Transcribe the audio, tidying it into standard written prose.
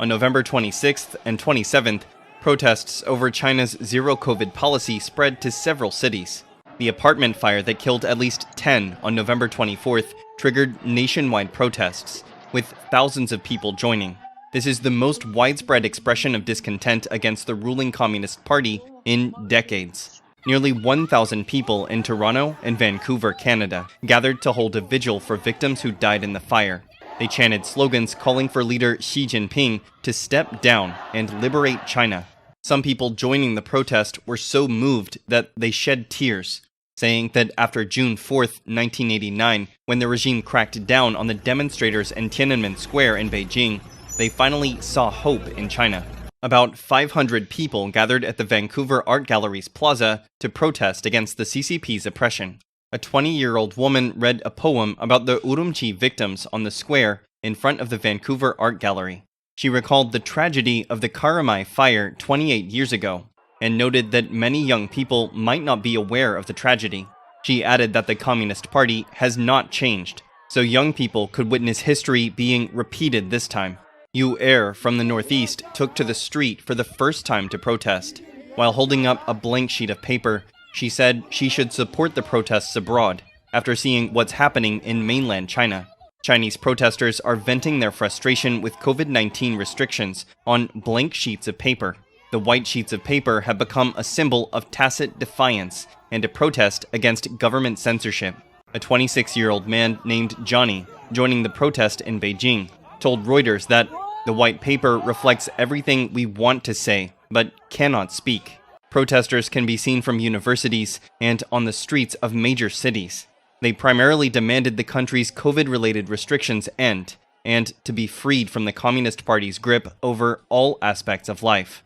On November 26th and 27th, protests over China's zero-COVID policy spread to several cities. The apartment fire that killed at least 10 on November 24th triggered nationwide protests, with thousands of people joining. This is the most widespread expression of discontent against the ruling Communist Party in decades. Nearly 1,000 people in Toronto and Vancouver, Canada, gathered to hold a vigil for victims who died in the fire. They chanted slogans calling for leader Xi Jinping to step down and liberate China. Some people joining the protest were so moved that they shed tears, saying that after June 4th, 1989, when the regime cracked down on the demonstrators in Tiananmen Square in Beijing, they finally saw hope in China. About 500 people gathered at the Vancouver Art Gallery's plaza to protest against the CCP's oppression. A 20-year-old woman read a poem about the Urumqi victims on the square in front of the Vancouver Art Gallery. She recalled the tragedy of the Karamai fire 28 years ago, and noted that many young people might not be aware of the tragedy. She added that the Communist Party has not changed, so young people could witness history being repeated this time. Yu Er from the Northeast took to the street for the first time to protest. While holding up a blank sheet of paper, she said she should support the protests abroad after seeing what's happening in mainland China. Chinese protesters are venting their frustration with COVID-19 restrictions on blank sheets of paper. The white sheets of paper have become a symbol of tacit defiance and a protest against government censorship. A 26-year-old man named Johnny, joining the protest in Beijing, told Reuters that the white paper reflects everything we want to say, but cannot speak. Protesters can be seen from universities and on the streets of major cities. They primarily demanded the country's COVID-related restrictions end, and to be freed from the Communist Party's grip over all aspects of life.